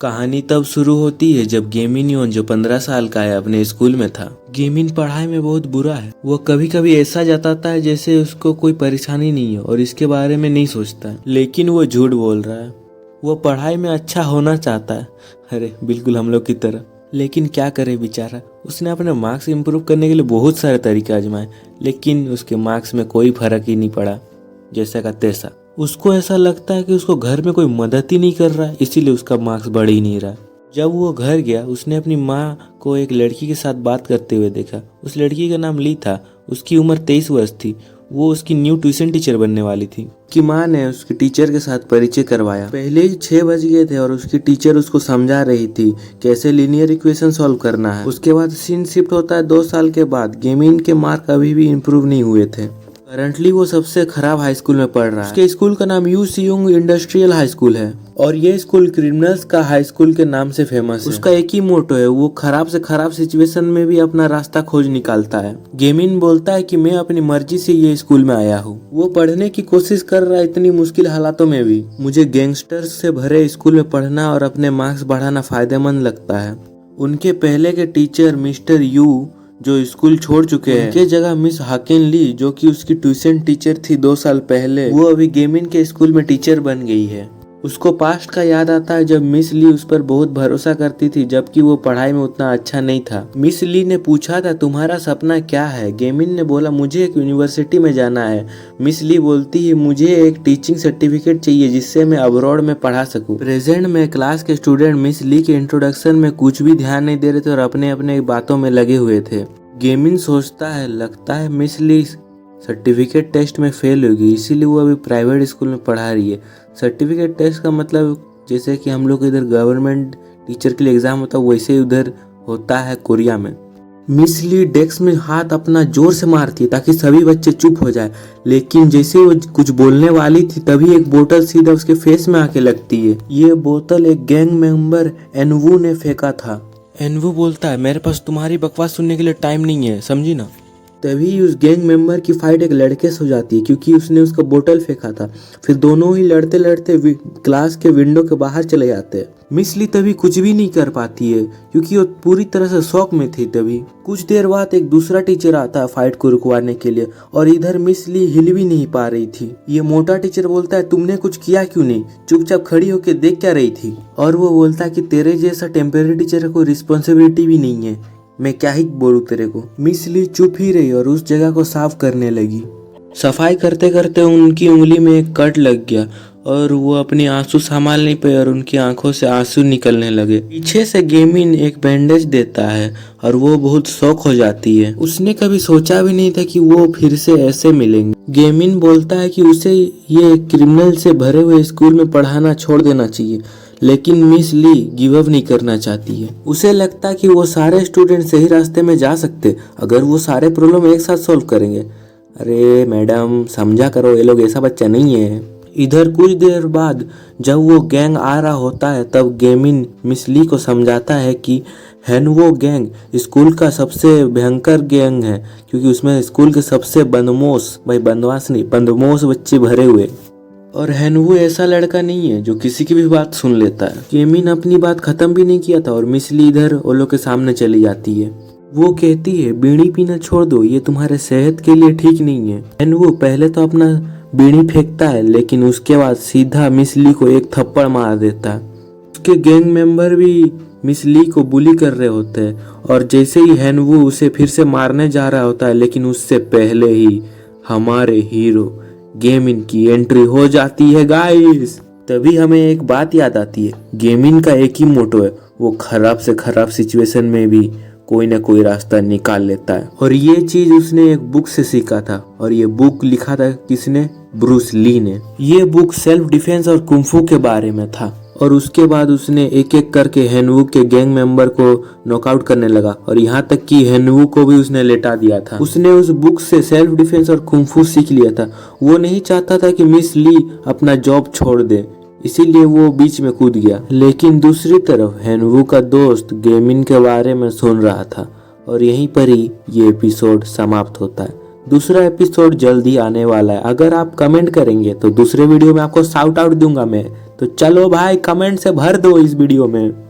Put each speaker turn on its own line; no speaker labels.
कहानी तब शुरू होती है जब गेमिन योन जो 15 साल का है अपने स्कूल में था। गेमिन पढ़ाई में बहुत बुरा है। वो कभी कभी ऐसा जताता है जैसे उसको कोई परेशानी नहीं है और इसके बारे में नहीं सोचता है, लेकिन वो झूठ बोल रहा है। वो पढ़ाई में अच्छा होना चाहता है, अरे बिल्कुल हम लोग की तरह। लेकिन क्या करे बेचारा, उसने अपने मार्क्स इम्प्रूव करने के लिए बहुत सारे तरीके आजमाए, लेकिन उसके मार्क्स में कोई फर्क ही नहीं पड़ा। जैसा का तैसा उसको ऐसा लगता है कि उसको घर में कोई मदद ही नहीं कर रहा है, इसीलिए उसका मार्क्स बढ़ ही नहीं रहा। जब वो घर गया उसने अपनी माँ को एक लड़की के साथ बात करते हुए देखा। उस लड़की का नाम ली था। उसकी उम्र 23 वर्ष थी। वो उसकी न्यू ट्यूशन टीचर बनने वाली थी। उसकी माँ ने उसके टीचर के साथ परिचय करवाया। पहले ही 6 बज गए थे और उसकी टीचर उसको समझा रही थी कैसे लीनियर इक्वेशन सॉल्व करना है। उसके बाद सीन शिफ्ट होता है 2 साल के बाद। गेमिन के मार्क अभी भी इम्प्रूव नहीं हुए थे। करंटली वो सबसे खराब हाई स्कूल में पढ़ रहा है। उसके स्कूल का नाम यू सियोंग इंडस्ट्रियल हाई स्कूल है और ये स्कूल क्रिमिनल्स का हाई स्कूल के नाम से फेमस है। उसका एक ही मोटो है, वो खराब से खराब सिचुएशन में भी अपना रास्ता खोज निकालता है। गेमिन बोलता है कि मैं अपनी मर्जी से ये स्कूल में आया हूँ। वो पढ़ने की कोशिश कर रहा है इतनी मुश्किल हालातों में भी। मुझे गैंगस्टर्स से भरे स्कूल में पढ़ना और अपने मार्क्स बढ़ाना फायदेमंद लगता है। उनके पहले के टीचर मिस्टर यू जो स्कूल छोड़ चुके हैं, उनके जगह मिस हाकिन ली जो कि उसकी ट्यूशन टीचर थी 2 साल पहले, वो अभी गेमिन के स्कूल में टीचर बन गई है। उसको पास्ट का याद आता है जब मिस ली उस पर बहुत भरोसा करती थी, जबकि वो पढ़ाई में उतना अच्छा नहीं था। मिस ली ने पूछा था तुम्हारा सपना क्या है? गेमिन ने बोला मुझे एक यूनिवर्सिटी में जाना है। मिस ली बोलती है मुझे एक टीचिंग सर्टिफिकेट चाहिए जिससे मैं अब्रॉड में पढ़ा सकूं। प्रेजेंट में क्लास के स्टूडेंट मिस ली के इंट्रोडक्शन में कुछ भी ध्यान नहीं दे रहे थे और अपने अपने बातों में लगे हुए थे। गेमिन सोचता है लगता है मिस ली सर्टिफिकेट टेस्ट में फेल होगी, इसीलिए वो अभी प्राइवेट स्कूल में पढ़ा रही है। सर्टिफिकेट टेस्ट का मतलब जैसे कि हम लोग इधर गवर्नमेंट टीचर के लिए एग्जाम होता है वैसे ही उधर होता है कोरिया में। मिस ली डेस्क में हाथ अपना जोर से मारती है ताकि सभी बच्चे चुप हो जाए, लेकिन जैसे वो कुछ बोलने वाली थी तभी एक बोतल सीधा उसके फेस में आके लगती है। ये बोतल एक गैंग मेंबर एनवू ने फेंका था। एनवू बोलता है मेरे पास तुम्हारी बकवास सुनने के लिए टाइम नहीं है, समझी ना। तभी उस गैंग मेंबर की फाइट एक लड़के से हो जाती है क्योंकि उसने उसका बोतल फेंका था। फिर दोनों ही लड़ते लड़ते क्लास के विंडो के बाहर चले जाते हैं। मिस ली तभी कुछ भी नहीं कर पाती है क्योंकि वो पूरी तरह से शॉक में थी। तभी कुछ देर बाद एक दूसरा टीचर आता है फाइट को रुकवाने के लिए और इधर मिस ली हिल भी नहीं पा रही थी। ये मोटा टीचर बोलता है तुमने कुछ किया क्यों नहीं, चुपचाप खड़ी होकर देख क्या रही थी? और वो बोलता है कि तेरे जैसा टेम्परेरी टीचर को रिस्पॉन्सिबिलिटी भी नहीं है, मैं क्या ही बोलूं तेरे को। मिस ली चुप ही रही और उस जगह को साफ करने लगी। सफाई करते करते उनकी उंगली में एक कट लग गया और वो अपनी आंसू संभाल नहीं पाए और उनकी आंखों से आंसू निकलने लगे। पीछे से गेमिन एक बैंडेज देता है और वो बहुत शॉक हो जाती है। उसने कभी सोचा भी नहीं था कि वो फिर से ऐसे मिलेंगे। गेमिन बोलता है कि उसे ये क्रिमिनल से भरे हुए स्कूल में पढ़ाना छोड़ देना चाहिए, लेकिन मिस ली गिव अप नहीं करना चाहती है। उसे लगता है कि वो सारे स्टूडेंट सही रास्ते में जा सकते अगर वो सारे प्रॉब्लम एक साथ सॉल्व करेंगे। अरे मैडम समझा करो, ये लोग ऐसा बच्चा नहीं है। इधर कुछ देर बाद जब वो गैंग आ रहा होता है तब गेमिन मिस ली को समझाता है कि हैनवो गैंग स्कूल का सबसे भयंकर गैंग है क्योंकि उसमें स्कूल के सबसे बदमाश, भाई बदमाश नहीं बदमाश बच्चे भरे हुए, और हैनवू ऐसा लड़का नहीं है जो किसी की भी बात सुन लेता है। गेमिन अपनी बात खत्म भी नहीं किया था और मिस ली इधर ओलो के सामने चली जाती है। वो कहती है बीड़ी पीना छोड़ दो, ये तुम्हारे सेहत के लिए ठीक नहीं है। हैनवू पहले तो अपना बीड़ी फेंकता है लेकिन उसके बाद सीधा मिस ली को एक थप्पड़ मार देता है। उसके गैंग मेंबर भी मिस ली को बुली कर रहे होते हैं और जैसे ही हैनवू उसे फिर से मारने जा रहा होता है लेकिन उससे पहले ही हमारे हीरो गेमिन की एंट्री हो जाती है गाइस। तभी हमें एक बात याद आती है, गेमिन का एक ही मोटो है, वो खराब से खराब सिचुएशन में भी कोई ना कोई रास्ता निकाल लेता है। और ये चीज उसने एक बुक से सीखा था और ये बुक लिखा था किसने? ब्रूस ली ने। ये बुक सेल्फ डिफेंस और कुंफू के बारे में था और उसके बाद उसने एक एक करके हैनवू के गैंग मेंबर को नॉकआउट करने लगा और यहाँ तक कि हैनवू को भी उसने लेटा दिया था। उसने उस बुक से सेल्फ डिफेंस और कुंफू सीख लिया था। वो नहीं चाहता था कि मिस ली अपना जॉब छोड़ दे, इसीलिए वो बीच में कूद गया। लेकिन दूसरी तरफ हैनवू का दोस्त गेमिन के बारे में सुन रहा था और यहीं पर ही ये एपिसोड समाप्त होता है। दूसरा एपिसोड जल्दी आने वाला है। अगर आप कमेंट करेंगे तो दूसरे वीडियो में आपको शाउट आउट दूंगा मैं। तो चलो भाई कमेंट से भर दो इस वीडियो में।